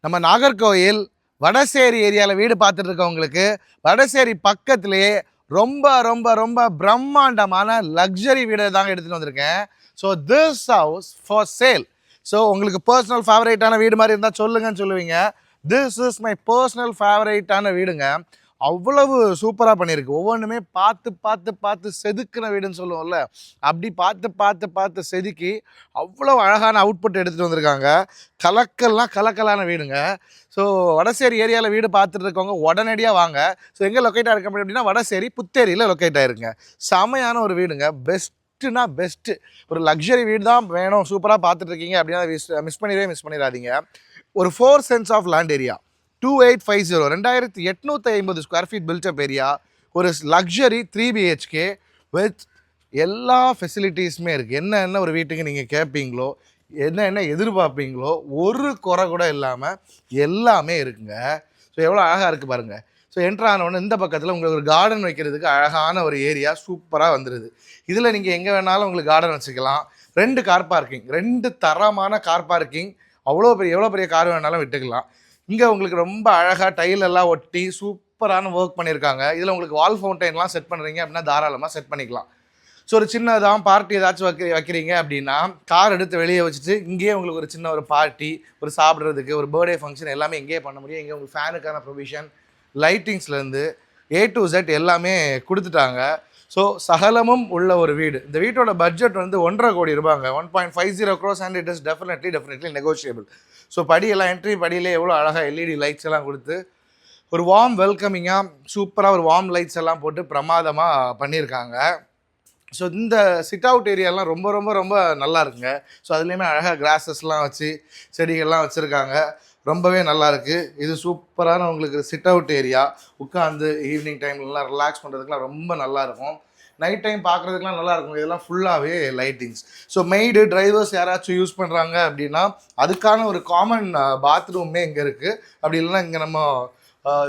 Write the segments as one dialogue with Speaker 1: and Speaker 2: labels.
Speaker 1: நம்ம நாகர்கோயில் வடசேரி ஏரியாவில் வீடு பார்த்துட்டு இருக்கவங்களுக்கு வடசேரி பக்கத்துலேயே ரொம்ப ரொம்ப ரொம்ப பிரம்மாண்டமான லக்ஸரி வீடு தாங்க எடுத்துகிட்டு வந்திருக்கேன். So this house for sale. So உங்களுக்கு பர்சனல் ஃபேவரேட்டான வீடு மாதிரி இருந்தால் சொல்லுங்கன்னு சொல்லுவீங்க. திஸ் இஸ் மை பர்சனல் ஃபேவரேட்டான வீடுங்க. அவ்வளவு சூப்பராக பண்ணியிருக்கு. ஒவ்வொன்றுமே பார்த்து பார்த்து பார்த்து செதுக்கின வீடுன்னு சொல்லுவோம்ல, அப்படி பார்த்து பார்த்து பார்த்து செதுக்கி அவ்வளோ அழகான அவுட்புட் எடுத்துகிட்டு வந்திருக்காங்க. கலக்கலான வீடுங்க. ஸோ வடசேரி ஏரியாவில் வீடு பார்த்துட்டு இருக்கவங்க உடனடியாக வாங்க. ஸோ எங்கே லொக்கேட் ஆகிருக்க அப்படின்னா வடசேரி புத்தேரியில் லொக்கேட் ஆகிருங்க. செமையான ஒரு வீடுங்க. பெஸ்ட்டு ஒரு லக்ஸரி வீடு தான் வேணும், சூப்பராக பார்த்துட்ருக்கீங்க அப்படின்னா மிஸ் பண்ணிடாதீங்க. ஒரு 4 cents of land area, 2850 2850 square feet built up area, ஒரு லக்ஸரி 3 BHK வித் எல்லா ஃபெசிலிட்டிஸுமே இருக்குது. என்ன ஒரு வீட்டுக்கு நீங்கள் கேட்பீங்களோ, என்ன எதிர்பார்ப்பீங்களோ, ஒரு குறை கூட இல்லாமல் எல்லாமே இருக்குங்க. ஸோ எவ்வளோ அழகாக இருக்குது பாருங்கள். ஸோ என்ட்ரு ஆனவுடனே இந்த பக்கத்தில் உங்களுக்கு ஒரு கார்டன் வைக்கிறதுக்கு அழகான ஒரு ஏரியா சூப்பராக வந்துடுது. இதில் நீங்கள் எங்கே வேணாலும் உங்களுக்கு கார்டன் வச்சுக்கலாம். 2 கார் பார்க்கிங், 2 தரமான கார் பார்க்கிங். எவ்வளோ பெரிய கார் வேணாலும் விட்டுக்கலாம். இங்கே உங்களுக்கு ரொம்ப அழகாக டைல் எல்லாம் ஒட்டி சூப்பரான ஒர்க் பண்ணியிருக்காங்க. இதில் உங்களுக்கு வால் ஃபவுண்டைன்லாம் செட் பண்ணுறீங்க அப்படின்னா தாராளமாக செட் பண்ணிக்கலாம். ஸோ ஒரு சின்னதாக பார்ட்டி ஏதாச்சும் வைக்கிறீங்க அப்படின்னா கார் எடுத்து வெளியே வச்சுட்டு இங்கேயே உங்களுக்கு ஒரு சின்ன ஒரு பார்ட்டி, ஒரு சாப்பிட்றதுக்கு, ஒரு பர்த்டே ஃபங்க்ஷன் எல்லாமே இங்கேயே பண்ண முடியும். இங்கே உங்களுக்கு ஃபேனுக்கான ப்ரொவிஷன், லைட்டிங்ஸ்லேருந்து A to Z எல்லாமே கொடுத்துட்டாங்க. ஸோ சகலமும் உள்ள ஒரு வீடு. இந்த வீட்டோட பட்ஜெட் வந்து 1.5 கோடி ரூபாங்க, 1.50 crores, and it is definitely negotiable. So படியெல்லாம் என்ட்ரி படியிலே எவ்வளோ அழகாக LED லைட்ஸ் எல்லாம் கொடுத்து ஒரு வார்ம் வெல்கமிங்காக சூப்பராக ஒரு வார்ம் லைட்ஸ் எல்லாம் போட்டு பிரமாதமாக பண்ணியிருக்காங்க. ஸோ இந்த சிட் அவுட் ஏரியாலாம் ரொம்ப ரொம்ப ரொம்ப நல்லா இருக்குங்க. ஸோ அதுலேயுமே அழகாக கிராஸஸ்லாம் வச்சு செடிகள்லாம் வச்சுருக்காங்க. ரொம்பவே நல்லாயிருக்கு. இது சூப்பரான உங்களுக்கு சிட் அவுட் ஏரியா. உட்காந்து ஈவினிங் டைம்லலாம் ரிலாக்ஸ் பண்ணுறதுக்குலாம் ரொம்ப நல்லாயிருக்கும். நைட் டைம் பார்க்குறதுக்குலாம் நல்லாயிருக்கும். இதெல்லாம் ஃபுல்லாகவே லைட்டிங்ஸ். ஸோ மெய்டு டிரைவர்ஸ் யாராச்சும் யூஸ் பண்ணுறாங்க அப்படின்னா அதுக்கான ஒரு காமன் பாத்ரூமே இங்கே இருக்குது. அப்படி இல்லைன்னா இங்கே நம்ம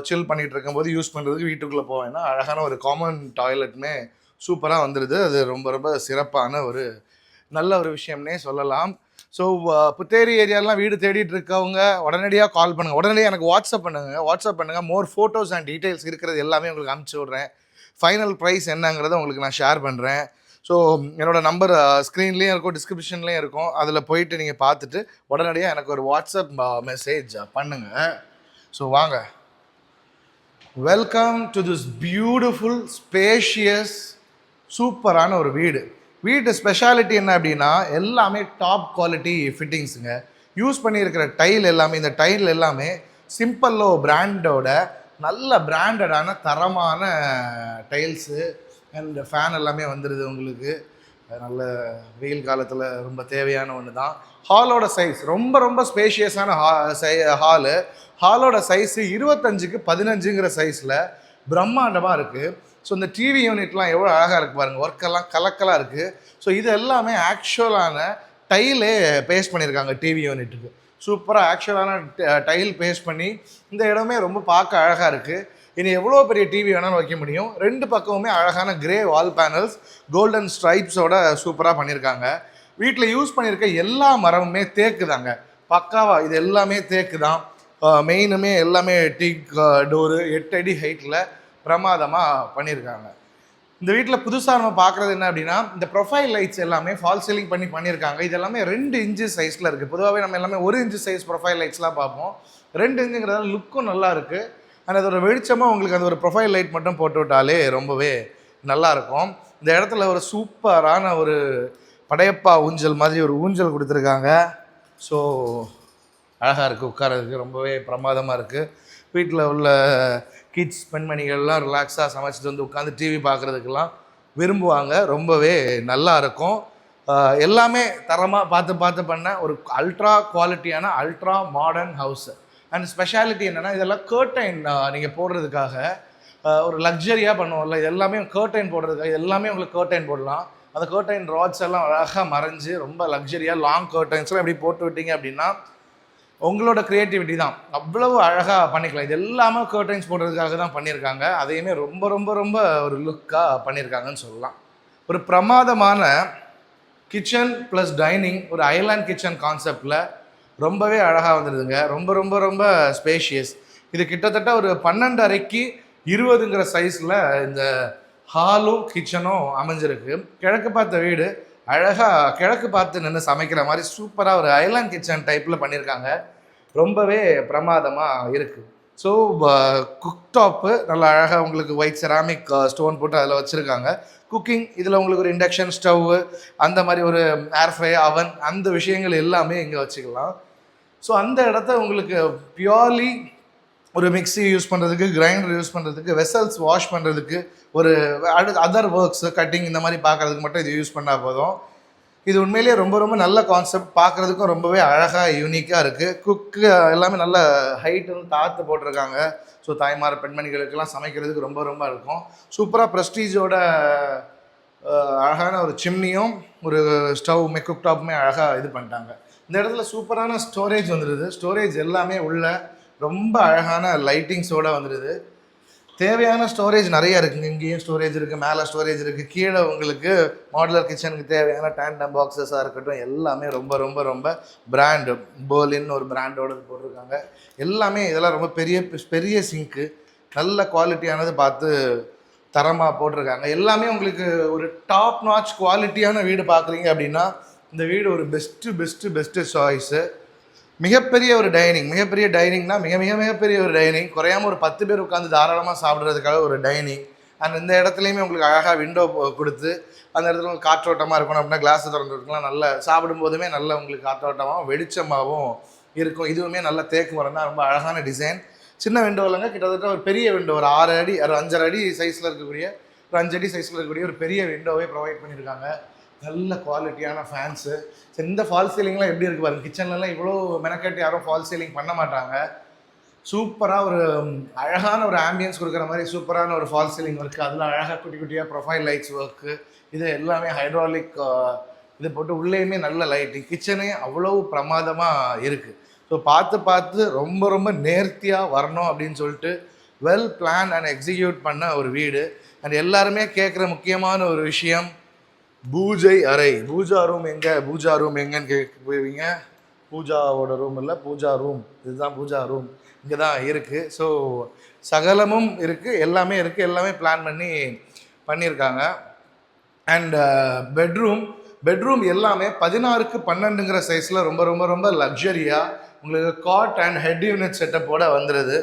Speaker 1: சில் பண்ணிகிட்டு இருக்கும்போது யூஸ் பண்ணுறதுக்கு வீட்டுக்குள்ளே போவேன்னா அழகான ஒரு காமன் டாய்லெட்டுமே சூப்பராக வந்துடுது. அது ரொம்ப ரொம்ப சிறப்பான ஒரு நல்ல ஒரு விஷயம்னே சொல்லலாம். ஸோ புத்தேரி ஏரியாலாம் வீடு தேடிட்டு இருக்கவங்க உடனடியாக கால் பண்ணுங்கள், உடனடியாக எனக்கு வாட்ஸ்அப் பண்ணுங்கள். மோர் ஃபோட்டோஸ் அண்ட் டீட்டெயில்ஸ் இருக்கிறது எல்லாமே உங்களுக்கு அனுப்பிச்சி விட்றேன். ஃபைனல் ப்ரைஸ் என்னங்கிறத உங்களுக்கு நான் ஷேர் பண்ணுறேன். ஸோ என்னோடய நம்பர் ஸ்க்ரீன்லேயும் இருக்கும், டிஸ்கிரிப்ஷன்லேயும் இருக்கும். அதில் போயிட்டு நீங்கள் பார்த்துட்டு உடனடியாக எனக்கு ஒரு வாட்ஸ்அப் மெசேஜ் பண்ணுங்கள். ஸோ வாங்க, welcome to this beautiful spacious சூப்பரான ஒரு வீட்டு ஸ்பெஷாலிட்டி என்ன அப்படின்னா எல்லாமே டாப் குவாலிட்டி ஃபிட்டிங்ஸுங்க. யூஸ் பண்ணியிருக்கிற டைல் எல்லாமே, இந்த டைல் எல்லாமே சிம்பிளோ பிராண்டோட நல்ல பிராண்டடான தரமான டைல்ஸு அண்ட் ஃபேன் எல்லாமே வந்துடுது உங்களுக்கு. நல்ல வெயில் காலத்தில் ரொம்ப தேவையான ஒன்று தான். ஹாலோட சைஸ் ரொம்ப ரொம்ப ஸ்பேஷியஸான ஹாலோட சைஸு 25க்கு 15ங்கிற சைஸில் பிரம்மாண்டமாக இருக்குது. ஸோ இந்த டிவி யூனிட்லாம் எவ்வளோ அழகாக இருக்குது பாருங்கள், ஒர்க்கெல்லாம் கலக்கலாக இருக்குது. ஸோ இது எல்லாமே ஆக்சுவலான டைலே பேஸ்ட் பண்ணியிருக்காங்க. டிவி யூனிட்டுக்கு சூப்பராக ஆக்சுவலான டைல் பேஸ்ட் பண்ணி இந்த இடமே ரொம்ப பார்க்க அழகாக இருக்குது. இனி எவ்வளோ பெரிய டிவி வேணாலும் வைக்க முடியும். 2 பக்கமுமே அழகான கிரே வால் பேனல்ஸ் கோல்டன் ஸ்ட்ரைப்ஸோட சூப்பராக பண்ணியிருக்காங்க. வீட்டில் யூஸ் பண்ணியிருக்க எல்லா மரமுமே தேக்கு தாங்க, பக்காவா இது எல்லாமே தேக்கு தான். மெயினுமே எல்லாமே டீக் டோரு 8 அடி ஹைட்டில் பிரமாதமாக பண்ணியிருக்காங்க. இந்த வீட்டில் புதுசாக நம்ம பார்க்குறது என்ன அப்படின்னா இந்த ப்ரொஃபைல் லைட்ஸ் எல்லாமே ஃபால் சீலிங் பண்ணியிருக்காங்க. இது எல்லாமே 2 இன்ச்சு சைஸில் இருக்குது. பொதுவாகவே நம்ம எல்லாமே 1 இன்ச்சு சைஸ் ப்ரொஃபைல் லைட்ஸ்லாம் பார்ப்போம். 2 இன்ச்சுங்கிறதால லுக்கும் நல்லா இருக்குது. அண்ட் அதோட வெளிச்சமாக உங்களுக்கு அந்த ஒரு ப்ரொஃபைல் லைட் மட்டும் போட்டு விட்டாலே ரொம்பவே நல்லாயிருக்கும். இந்த இடத்துல ஒரு சூப்பரான ஒரு படையப்பா ஊஞ்சல் மாதிரி ஒரு ஊஞ்சல் கொடுத்துருக்காங்க. ஸோ அழகாக இருக்குது, உட்காரதுக்கு ரொம்பவே பிரமாதமாக இருக்குது. வீட்டில் உள்ள கிட்ஸ் பெண்மணிகள்லாம் ரிலாக்ஸாக சமைச்சிட்டு வந்து உட்காந்து டிவி பார்க்குறதுக்கெல்லாம் விரும்புவாங்க. ரொம்பவே நல்லா இருக்கும். எல்லாமே தரமாக பார்த்து பண்ண ஒரு அல்ட்ரா குவாலிட்டியான ultra modern house. And speciality என்னென்னா இதெல்லாம் கர்டைன் நீங்கள் போடுறதுக்காக ஒரு லக்ஸரியாக பண்ணுவோம்ல, இது எல்லாமே கர்டைன் போடுறதுக்காக எல்லாமே உங்களுக்கு கர்டைன் போடலாம். அந்த கர்டைன் ராட்ஸ் எல்லாம் அழகாக மறைஞ்சு ரொம்ப லக்ஸரியாக லாங் கர்டைன்ஸ்லாம் எப்படி போட்டு விட்டீங்க அப்படின்னா உங்களோட க்ரியேட்டிவிட்டி தான், அவ்வளவு அழகாக பண்ணிக்கலாம். இது எல்லாமே கர்டைன்ஸ் போடுறதுக்காக தான் பண்ணியிருக்காங்க. அதையுமே ரொம்ப ரொம்ப ரொம்ப ஒரு லுக்காக பண்ணியிருக்காங்கன்னு சொல்லலாம். ஒரு பிரமாதமான கிச்சன் ப்ளஸ் டைனிங், ஒரு ஐலாண்ட் கிச்சன் கான்செப்டில் ரொம்பவே அழகாக வந்துடுதுங்க. ரொம்ப ரொம்ப ரொம்ப ஸ்பேஷியஸ். இது கிட்டத்தட்ட ஒரு 12 அறைக்கு 20ங்கிற சைஸில் இந்த ஹாலும் கிச்சனும் அமைஞ்சிருக்கு. கிழக்கு பார்த்த வீடு, அழகாக கிழக்கு பார்த்து நின்று சமைக்கிற மாதிரி சூப்பராக ஒரு ஐலாண்ட் கிச்சன் டைப்பில் பண்ணியிருக்காங்க. ரொம்பவே பிரமாதமாக இருக்குது. ஸோ குக்டாப்பு நல்லா அழகாக உங்களுக்கு ஒயிட் செராமிக் ஸ்டோன் போட்டு அதில் வச்சுருக்காங்க. குக்கிங் இதில் உங்களுக்கு ஒரு இண்டக்ஷன் ஸ்டவ்வு, அந்த மாதிரி ஒரு ஏர் ஃப்ரை அவன், அந்த விஷயங்கள் எல்லாமே இங்கே வச்சுக்கலாம். ஸோ அந்த இடத்த உங்களுக்கு பியூர்லி ஒரு மிக்ஸி யூஸ் பண்ணுறதுக்கு, கிரைண்டர் யூஸ் பண்ணுறதுக்கு, வெசல்ஸ் வாஷ் பண்ணுறதுக்கு, ஒரு அதர் ஒர்க்ஸ் கட்டிங் இந்த மாதிரி பார்க்குறதுக்கு மட்டும் இது யூஸ் பண்ணால் போதும். இது உண்மையிலேயே ரொம்ப ரொம்ப நல்ல கான்செப்ட். பார்க்குறதுக்கும் ரொம்பவே அழகாக யூனிக்காக இருக்குது. குக்கு எல்லாமே நல்ல ஹைட்டு வந்து தாழ்த்து போட்டிருக்காங்க. ஸோ தாய்மார் பெண்மணிகளுக்கெல்லாம் சமைக்கிறதுக்கு ரொம்ப ரொம்ப இருக்கும். சூப்பராக ப்ரெஸ்டீஜோட அழகான ஒரு சிம்னியும் ஒரு ஸ்டவ் குக் டாப்புமே அழகாக இது பண்ணிட்டாங்க. இந்த இடத்துல சூப்பரான ஸ்டோரேஜ் வந்துடுது. ஸ்டோரேஜ் எல்லாமே உள்ள ரொம்ப அழகான லைட்டிங்ஸோடு வந்துடுது. தேவையான ஸ்டோரேஜ் நிறையா இருக்குங்க. இங்கேயும் ஸ்டோரேஜ் இருக்குது, மேலே ஸ்டோரேஜ் இருக்குது, கீழே உங்களுக்கு மாடுலர் கிச்சனுக்கு தேவையான டேண்டம் பாக்ஸஸாக இருக்கட்டும், எல்லாமே ரொம்ப ரொம்ப ரொம்ப பிராண்டு போலின் ஒரு பிராண்டோடு போட்டிருக்காங்க. எல்லாமே இதெல்லாம் ரொம்ப பெரிய பெரிய சிங்க்கு, நல்ல குவாலிட்டியானது பார்த்து தரமாக போட்டிருக்காங்க. எல்லாமே உங்களுக்கு ஒரு டாப் நாச் குவாலிட்டியான வீடு பார்க்குறீங்க அப்படின்னா இந்த வீடு ஒரு பெஸ்ட்டு சாய்ஸு. மிகப்பெரிய ஒரு டைனிங், மிகப்பெரிய டைனிங்னா மிகப்பெரிய ஒரு டைனிங். குறையாமல் ஒரு 10 பேர் உட்காந்து தாராளமாக சாப்பிட்றதுக்காக ஒரு டைனிங். அண்ட் இந்த இடத்துலையுமே உங்களுக்கு அழகாக விண்டோ கொடுத்து அந்த இடத்துல உங்களுக்கு காற்றோட்டமாக இருக்கணும் அப்படின்னா கிளாஸ் திறந்துருக்கலாம். நல்ல சாப்பிடும்போதுமே நல்ல உங்களுக்கு காற்றோட்டமாகவும் வெளிச்சமாகவும் இருக்கும். இதுவுமே நல்ல தேக்கு மரம் தான், ரொம்ப அழகான டிசைன். சின்ன விண்டோ இல்லைங்க, கிட்டத்தட்ட ஒரு பெரிய விண்டோ, ஒரு 6 அடி 5.5 அடி சைஸில் இருக்கக்கூடிய, ஒரு 5 அடி சைஸில் இருக்கக்கூடிய ஒரு பெரிய விண்டோவே ப்ரொவைட் பண்ணியிருக்காங்க. நல்ல குவாலிட்டியான ஃபேன்ஸு. சரி, இந்த ஃபால் சீலிங்லாம் எப்படி இருக்குது பாருங்கள். கிச்சன்லலாம் இவ்வளோ மெனக்கட்டு யாரும் ஃபால் சீலிங் பண்ண மாட்டாங்க. சூப்பராக ஒரு அழகான ஒரு ஆம்பியன்ஸ் கொடுக்குற மாதிரி சூப்பரான ஒரு ஃபால் சீலிங் ஒர்க்கு. அதில் அழகாக குட்டி குட்டியாக ப்ரொஃபைல் லைட்ஸ் ஒர்க்கு, இது எல்லாமே ஹைட்ராலிக் இது போட்டு உள்ளேயுமே நல்ல லைட்டிங். கிச்சனே அவ்வளோ பிரமாதமாக இருக்குது. ஸோ பார்த்து ரொம்ப ரொம்ப நேர்த்தியாக வரணும் அப்படின்னு சொல்லிட்டு வெல் பிளான் அண்ட் எக்ஸிக்யூட் பண்ண ஒரு வீடு. அண்ட் எல்லாருமே கேட்குற முக்கியமான ஒரு விஷயம், பூஜை அறை, பூஜா ரூம் எங்கே, பூஜா ரூம் எங்கன்னு கேட்பீங்க. பூஜாவோட ரூம் இல்லை, பூஜா ரூம், இதுதான் பூஜா ரூம், இங்கே தான் இருக்குது. ஸோ சகலமும் இருக்குது, எல்லாமே இருக்குது, எல்லாமே பிளான் பண்ணியிருக்காங்க. அண்ட் பெட்ரூம் எல்லாமே 16க்கு 12ங்கிற சைஸில் ரொம்ப ரொம்ப ரொம்ப லக்ஸரியாக உங்களுக்கு காட் அண்ட் ஹெட் யூனிட் செட்டப்போட வந்துடுது.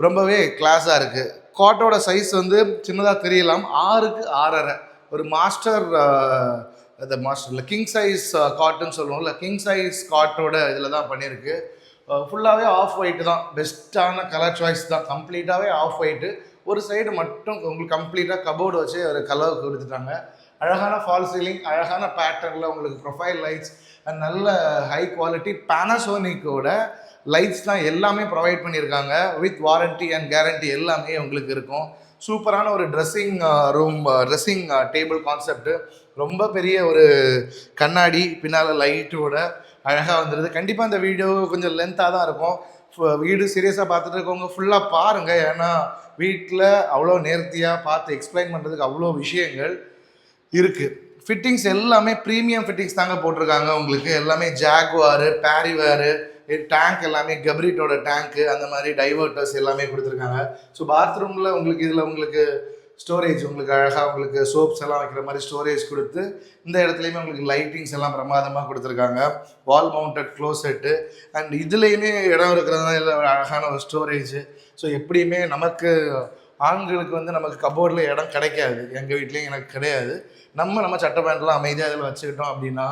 Speaker 1: ரொம்பவே கிளாஸாக இருக்குது. காட்டோட சைஸ் வந்து சின்னதாக தெரியலாம், 6க்கு 6.5 ஒரு மாஸ்டர் இல்லை கிங் சைஸ் காட்டுன்னு சொல்லுவோம்ல, கிங் சைஸ் காட்டோட இதில் தான் பண்ணியிருக்கு. ஃபுல்லாகவே ஆஃப் ஒயிட்டு தான், பெஸ்ட்டான கலர் சாய்ஸ் தான். கம்ப்ளீட்டாகவே ஆஃப் ஒயிட்டு, ஒரு சைடு மட்டும் உங்களுக்கு கம்ப்ளீட்டாக கபோர்டு வச்சு ஒரு கலர் கொடுத்துட்டாங்க. அழகான ஃபால் சீலிங், அழகான பேட்டர்னில் உங்களுக்கு ப்ரொஃபைல் லைட்ஸ் அண்ட் நல்ல ஹை குவாலிட்டி பேனாசோனிக்கோட லைட்ஸ் தான் எல்லாமே ப்ரொவைட் பண்ணியிருக்காங்க. வித் வாரண்ட்டி அண்ட் கேரண்டி எல்லாமே உங்களுக்கு இருக்கும். சூப்பரான ஒரு dressing room, dressing table concept. ரொம்ப பெரிய ஒரு கண்ணாடி பின்னால் லைட்டோட அழகாக வந்துடுது. கண்டிப்பாக இந்த வீடியோ கொஞ்சம் லென்த்தாக தான் இருக்கும். வீடு சீரியஸாக பார்த்துட்டு இருக்கவங்க ஃபுல்லாக பாருங்கள். ஏன்னா வீட்டில் அவ்வளோ நேர்த்தியாக பார்த்து எக்ஸ்பிளைன் பண்ணுறதுக்கு அவ்வளோ விஷயங்கள் இருக்குது. ஃபிட்டிங்ஸ் எல்லாமே ப்ரீமியம் ஃபிட்டிங்ஸ் தாங்க போட்டிருக்காங்க. உங்களுக்கு எல்லாமே ஜாகுவாரு, பேரிவேரு, டேங்க் எல்லாமே கப்ரிட்டோட டேங்க்கு, அந்த மாதிரி டைவர்ட்டர்ஸ் எல்லாமே கொடுத்துருக்காங்க. ஸோ பாத்ரூமில் உங்களுக்கு இதில் உங்களுக்கு ஸ்டோரேஜ், உங்களுக்கு அழகாக உங்களுக்கு சோப்ஸ் எல்லாம் வைக்கிற மாதிரி ஸ்டோரேஜ் கொடுத்து, இந்த இடத்துலையுமே உங்களுக்கு லைட்டிங்ஸ் எல்லாம் பிரமாதமாக கொடுத்துருக்காங்க. வால் மவுண்டட் க்ளோசெட்டு அண்ட் இதுலேயுமே இடம் இருக்கிறதுனால அழகான ஒரு ஸ்டோரேஜ். ஸோ எப்படியுமே நமக்கு ஆண்களுக்கு வந்து நமக்கு கபோர்டில் இடம் கிடைக்காது, எங்கள் வீட்லேயும் எனக்கு கிடையாது. நம்ம சட்டை பேண்ட்லாம் அமைதியாக அதில் வச்சுக்கிட்டோம் அப்படின்னா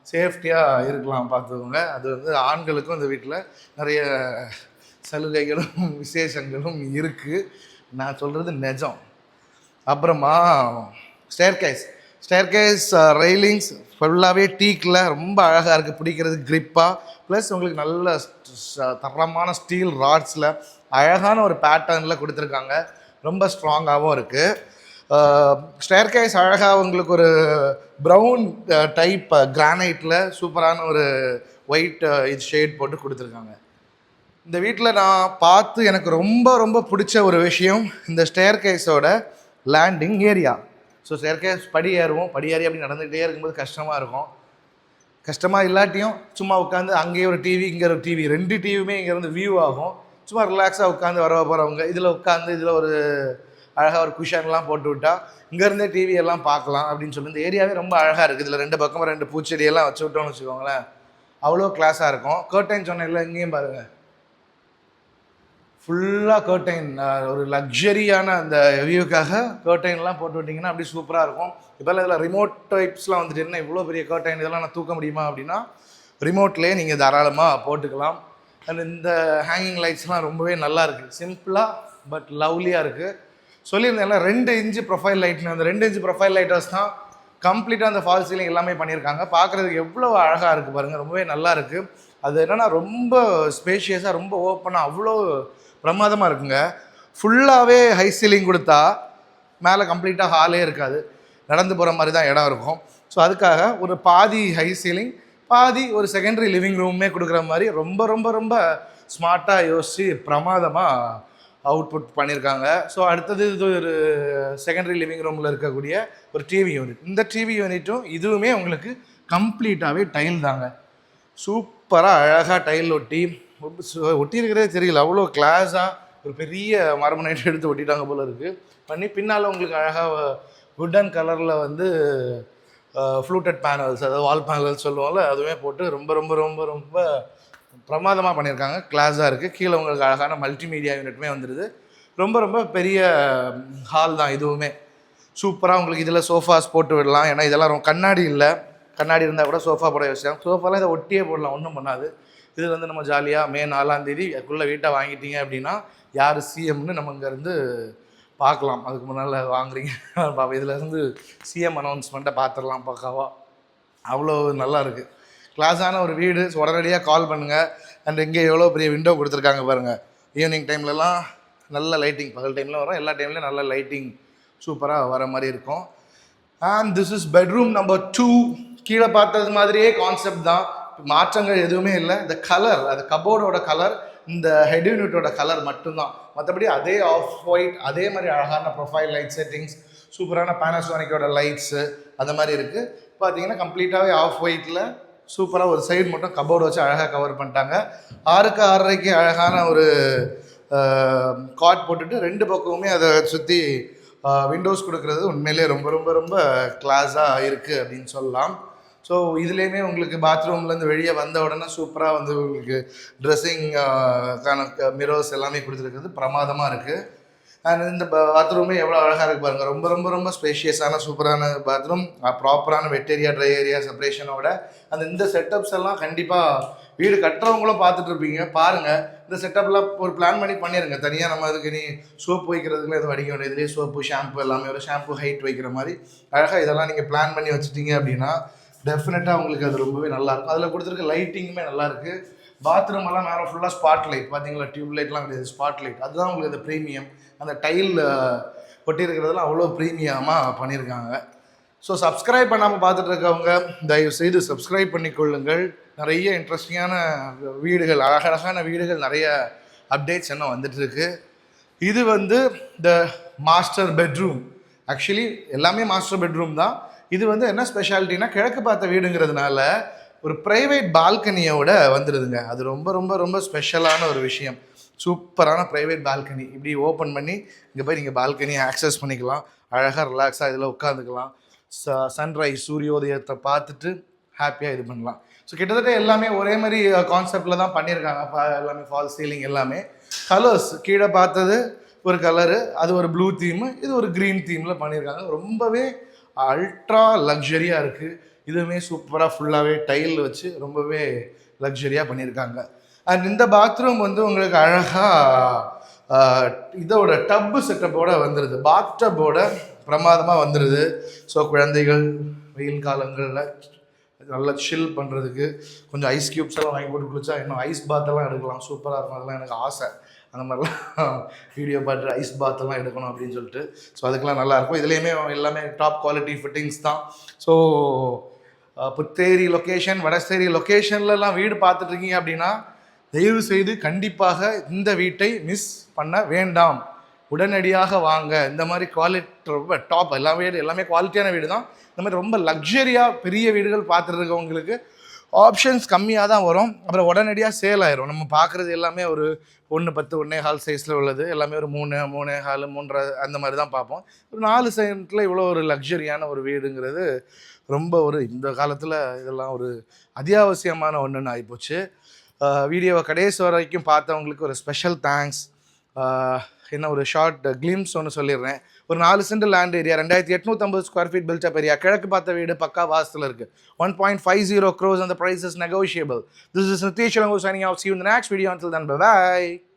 Speaker 1: சேஃப்டியாக இருக்கலாம், பார்த்துக்கோங்க. அது வந்து ஆண்களுக்கும் இந்த வீட்டில் நிறைய சலுகைகளும் விசேஷங்களும் இருக்குது. நான் சொல்கிறது நிஜம். அப்புறமா ஸ்டேர்கேஸ் ரெயிலிங்ஸ் ஃபுல்லாகவே டீக்கில் ரொம்ப அழகாக இருக்குது, பிடிக்கிறது கிரிப்பாக. ப்ளஸ் உங்களுக்கு நல்ல தரமான ஸ்டீல் ராட்ஸில் அழகான ஒரு பேட்டர்னில் கொடுத்துருக்காங்க. ரொம்ப ஸ்ட்ராங்காகவும் இருக்குது. ஸ்டேர்கேஸ் அழகாக உங்களுக்கு ஒரு ப்ரௌன் டைப் கிரானைட்டில் சூப்பரான ஒரு ஒயிட் இது ஷேட் போட்டு கொடுத்துருக்காங்க. இந்த வீட்டில் நான் பார்த்து எனக்கு ரொம்ப ரொம்ப பிடிச்ச ஒரு விஷயம் இந்த ஸ்டேர்கேஸோட லேண்டிங் ஏரியா. ஸோ ஸ்டேர்கேஸ் படி ஏறி அப்படி நடந்துகிட்டே இருக்கும்போது கஷ்டமாக இருக்கும். கஷ்டமாக இல்லாட்டியும் சும்மா உட்காந்து அங்கேயே ஒரு டிவி, இங்கே ஒரு டிவி, 2 டிவியுமே இங்கேருந்து வியூ ஆகும். சும்மா ரிலாக்ஸாக உட்காந்து வர போகிறவங்க இதில் உட்காந்து இதில் ஒரு அழகாக ஒரு குஷன்லாம் போட்டு விட்டால் இங்கேருந்தே டிவி எல்லாம் பார்க்கலாம் அப்படின்னு சொல்லி. இந்த ஏரியாவே ரொம்ப அழகாக இருக்குது. இதில் 2 பக்கமும் 2 பூச்செடியெல்லாம் வச்சு விட்டோம்னு வச்சுக்கோங்களேன், அவ்வளோ கிளாஸாக இருக்கும். கர்டைன் சொன்னேன்ல, இங்கேயும் பாருங்கள் ஃபுல்லாக கர்டைன். ஒரு லக்ஸரியான அந்த வியூக்காக கர்டைன்லாம் போட்டு விட்டிங்கன்னா அப்படி சூப்பராக இருக்கும். இப்போல்லாம் இதில் ரிமோட் டைப்ஸ்லாம் வந்துட்டு என்ன இவ்வளோ பெரிய கர்டைன் இதெல்லாம் நான் தூக்க முடியுமா அப்படின்னா ரிமோட்லேயே நீங்கள் தாராளமாக போட்டுக்கலாம். அண்ட் இந்த ஹேங்கிங் லைட்ஸ்லாம் ரொம்பவே நல்லா இருக்குது, சிம்பிளாக பட் லவ்லியாக இருக்குது. சொல்லியிருந்தேன்ல 2 இன்ச்சு ப்ரொஃபைல் லைட்னு, அந்த 2 இன்ச்சு ப்ரொஃபைல் லைட்டர்ஸ் தான் கம்ப்ளீட்டாக அந்த ஃபால் சீலிங் எல்லாமே பண்ணியிருக்காங்க. பார்க்குறதுக்கு எவ்வளோ அழகாக இருக்குது பாருங்கள், ரொம்பவே நல்லா இருக்குது. அது என்னென்னா ரொம்ப ஸ்பேஷியஸாக ரொம்ப ஓப்பனாக அவ்வளோ பிரமாதமாக இருக்குங்க. ஃபுல்லாகவே ஹை சீலிங் கொடுத்தா மேலே கம்ப்ளீட்டாக ஹாலே இருக்காது, நடந்து போகிற மாதிரி தான் இடம் இருக்கும். ஸோ அதுக்காக ஒரு பாதி ஹை சீலிங் பாதி ஒரு செகண்டரி லிவிங் ரூமே கொடுக்குற மாதிரி ரொம்ப ரொம்ப ரொம்ப ஸ்மார்ட்டாக யோசித்து பிரமாதமாக அவுட்புட் பண்ணியிருக்காங்க. ஸோ அடுத்தது இது ஒரு செகண்டரி லிவிங் ரூமில் இருக்கக்கூடிய ஒரு டிவி யூனிட். இந்த டிவி யூனிட்டும் இதுவுமே உங்களுக்கு கம்ப்ளீட்டாகவே டைல் தாங்க. சூப்பராக அழகாக டைல் ஒட்டியிருக்கிறதே தெரியல, அவ்வளோ கிளாஸாக ஒரு பெரிய மரபு நைட்டு எடுத்து ஒட்டிட்டாங்க போல் இருக்குது பண்ணி. பின்னால் உங்களுக்கு அழகாக வுட்டன் கலரில் வந்து ஃப்ளூட்டட் பேனல்ஸ், அதாவது வால் பேனல்ஸ் சொல்லுவோம்ல, அதுவுமே போட்டு ரொம்ப ரொம்ப ரொம்ப ரொம்ப பிரமாதமாக பண்ணியிருக்காங்க. கிளாஸாக இருக்குது. கீழே உங்களுக்கு அழகான மல்டிமீடியா யூனிட்டுமே வந்துடுது. ரொம்ப ரொம்ப பெரிய ஹால் தான் இதுவுமே. சூப்பராக உங்களுக்கு இதில் சோஃபாஸ் போட்டு விடலாம். ஏன்னா இதெல்லாம் ரொம்ப கண்ணாடி இல்லை, கண்ணாடி இருந்தால் கூட சோஃபா போட வச்சாங்க. சோஃபாலாம் இதை ஒட்டியே போடலாம், ஒன்றும் பண்ணாது. இது வந்து நம்ம ஜாலியாக மே 4ஆம் தேதி அதுக்குள்ளே வீட்டை வாங்கிட்டீங்க அப்படின்னா யார் சிஎம்னு நம்ம இங்கேருந்து பார்க்கலாம். அதுக்கு முன்னால் வாங்குறீங்க பாப்பா, இதில் இருந்து சிஎம் அனௌன்ஸ்மெண்ட்டை பார்த்துடலாம் பக்காவா. அவ்வளோ நல்லா இருக்குது, கிளாஸான ஒரு வீடு. உடனடியாக கால் பண்ணுங்கள். அண்ட் இங்கே எவ்வளோ பெரிய விண்டோ கொடுத்துருக்காங்க பாருங்கள். ஈவினிங் டைம்லலாம் நல்ல லைட்டிங், பகல் டைமில் வரும், எல்லா டைம்லேயும் நல்ல லைட்டிங் சூப்பராக வர மாதிரி இருக்கும். And this is bedroom number 2. கீழே பார்த்தது மாதிரியே கான்செப்ட் தான், மாற்றங்கள் எதுவுமே இல்லை. இந்த கலர், அது கபோர்டோட கலர், இந்த ஹெட் யூனிட்டோட கலர் மட்டும்தான். மற்றபடி அதே ஆஃப் ஒயிட், அதே மாதிரி அழகான ப்ரொஃபைல் லைட் செட்டிங்ஸ், சூப்பரான பேனாசோனிக்கோட லைட்ஸு அந்த மாதிரி இருக்குது. பார்த்தீங்கன்னா கம்ப்ளீட்டாகவே ஆஃப் ஒயிட்டில் சூப்பராக ஒரு சைடு மட்டும் கபோர்டு வச்சு அழகாக கவர் பண்ணிட்டாங்க. 6க்கு 6:30க்கு அழகான ஒரு காட் போட்டுட்டு 2 பக்கமுமே அதை சுற்றி விண்டோஸ் கொடுக்குறது உண்மையிலே ரொம்ப ரொம்ப ரொம்ப கிளாஸாக இருக்குது அப்படின்னு சொல்லலாம். ஸோ இதுலேயுமே உங்களுக்கு பாத்ரூம்லேருந்து வெளியே வந்த உடனே சூப்பராக வந்து உங்களுக்கு ட்ரெஸ்ஸிங் மிரர்ஸ் எல்லாமே கொடுத்துருக்குறது பிரமாதமாக இருக்குது. அண்ட் இந்த பாத்ரூமே எவ்வளோ அழகாக இருக்குது பாருங்கள். ரொம்ப ரொம்ப ரொம்ப ஸ்பேஷியஸான சூப்பரான பாத்ரூம், ப்ராப்பரான வெட் ஏரியா ட்ரை ஏரியா செப்பரேஷனோட. இந்த செட்டப்ஸ் எல்லாம் கண்டிப்பாக வீடு கட்டுறவங்களும் பார்த்துட்டு இருப்பீங்க, பாருங்கள். இந்த செட்டப்லாம் ஒரு பிளான் பண்ணி பண்ணிடுங்க. தனியாக நம்ம அதுக்கு நீ சோப்பு வைக்கிறதுக்குலாம் எதுவும் அடிக்க வேண்டியது, இதுலேயே சோப்பு ஷாம்பு எல்லாமே ஒரு ஷாம்பு ஹைட் வைக்கிற மாதிரி அழகாக இதெல்லாம் நீங்கள் பிளான் பண்ணி வச்சுட்டீங்க அப்படின்னா டெஃபினட்டாக உங்களுக்கு அது ரொம்பவே நல்லாயிருக்கும். அதில் கொடுத்துருக்க லைட்டிங்குமே நல்லாயிருக்கு. பாத்ரூம் எல்லாம் மேலே ஃபுல்லாக ஸ்பாட் லைட் பார்த்தீங்களா, டியூப் லைட்லாம் கிடையாது, ஸ்பாட் லைட். அதுதான் உங்களுக்கு அந்த ப்ரீமியம். அந்த டைல் ஒட்டியிருக்கிறதுலாம் அவ்வளோ ப்ரீமியமாக பண்ணியிருக்காங்க. ஸோ சப்ஸ்கிரைப் பண்ணாமல் பார்த்துட்டு இருக்கவங்க தயவுசெய்து சப்ஸ்கிரைப் பண்ணிக்கொள்ளுங்கள். நிறைய இன்ட்ரெஸ்டிங்கான வீடுகள், அழகழகான வீடுகள், நிறைய அப்டேட்ஸ் என்ன வந்துட்டுருக்கு. இது வந்து த மாஸ்டர் பெட்ரூம். ஆக்சுவலி எல்லாமே மாஸ்டர் பெட்ரூம் தான். இது வந்து என்ன ஸ்பெஷாலிட்டினா, கிழக்கு பார்த்த வீடுங்கிறதுனால ஒரு ப்ரைவேட் பால்கனியோட வந்துடுதுங்க. அது ரொம்ப ரொம்ப ரொம்ப ஸ்பெஷலான ஒரு விஷயம். சூப்பரான ப்ரைவேட் பால்கனி, இப்படி ஓப்பன் பண்ணி இங்கே போய் நீங்கள் பால்கனியை ஆக்சஸ் பண்ணிக்கலாம். அழகாக ரிலாக்ஸாக இதில் உட்காந்துக்கலாம். சன்ரைஸ் சூரியோதயத்தை பார்த்துட்டு ஹாப்பியாக இது பண்ணலாம். ஸோ கிட்டத்தட்ட எல்லாமே ஒரே மாதிரி கான்செப்டில் தான் பண்ணியிருக்காங்க. எல்லாமே ஃபால் சீலிங், எல்லாமே கலர்ஸ். கீழே பார்த்தது ஒரு கலரு, அது ஒரு ப்ளூ தீமு, இது ஒரு க்ரீன் தீமில் பண்ணியிருக்காங்க. ரொம்பவே அல்ட்ரா லக்ஸரியாக இருக்குது. இதுவுமே சூப்பராக ஃபுல்லாகவே டைல் வச்சு ரொம்பவே லக்ஸரியாக பண்ணியிருக்காங்க. அண்ட் இந்த பாத்ரூம் வந்து உங்களுக்கு அழகாக இதோட டப்பு செட்டப்போடு வந்துடுது, பாத் டப்போட பிரமாதமாக வந்துடுது. ஸோ குழந்தைகள் வெயில் காலங்களில் நல்லா சில் பண்ணுறதுக்கு கொஞ்சம் ஐஸ் க்யூப்ஸ் எல்லாம் வாங்கி போட்டு குளிச்சா இன்னும் ஐஸ் பாத்தெல்லாம் எடுக்கலாம், சூப்பராக இருக்கும். அதெல்லாம் எனக்கு ஆசை, அந்த மாதிரிலாம் வீடியோ பார்த்து ஐஸ் பாத்தெல்லாம் எடுக்கணும் அப்படின்னு சொல்லிட்டு. ஸோ அதுக்கெலாம் நல்லாயிருக்கும். இதுலேயுமே எல்லாமே டாப் குவாலிட்டி ஃபிட்டிங்ஸ் தான். ஸோ புத்தேரி லொக்கேஷன், வடசேரி லொக்கேஷன்லலாம் வீடு பார்த்துட்ருக்கீங்க அப்படின்னா தயவு செய்து கண்டிப்பாக இந்த வீட்டை மிஸ் பண்ண வேண்டாம். உடனடியாக வாங்க. இந்த மாதிரி குவாலிட்டி ரொம்ப டாப், எல்லாமே குவாலிட்டியான வீடு தான். இந்த மாதிரி ரொம்ப லக்ஸரியாக பெரிய வீடுகள் பார்த்துட்டு இருக்கவங்களுக்கு ஆப்ஷன்ஸ் கம்மியாக தான் வரும், அப்புறம் உடனடியாக சேல் ஆயிரும். நம்ம பார்க்குறது எல்லாமே ஒரு 1.10 1.25 சைஸில் உள்ளது எல்லாமே ஒரு 3 3.25 3.5 அந்த மாதிரி தான் பார்ப்போம். ஒரு 4 சென்ட்டில் இவ்வளோ ஒரு லக்ஸரியான ஒரு வீடுங்கிறது ரொம்ப ஒரு இந்த காலத்தில் இதெல்லாம் ஒரு அத்தியாவசியமான ஒன்றுன்னு ஆகிப்போச்சு. வீடியோவை கடைசி வரைக்கும் பார்த்தவங்களுக்கு ஒரு ஸ்பெஷல் தேங்க்ஸ். என்ன ஒரு ஷார்ட் கிளிம்ஸ் ஒன்று சொல்லிடுறேன். ஒரு 4 cent land area, 2850 square feet built up area, கிழக்கு பார்த்த வீடு, பக்கா வாசத்தில் இருக்குது. 1.50 crores and the price is negotiable. This is Nitish Lango signing out. See you in the next video. Until then, bye-bye.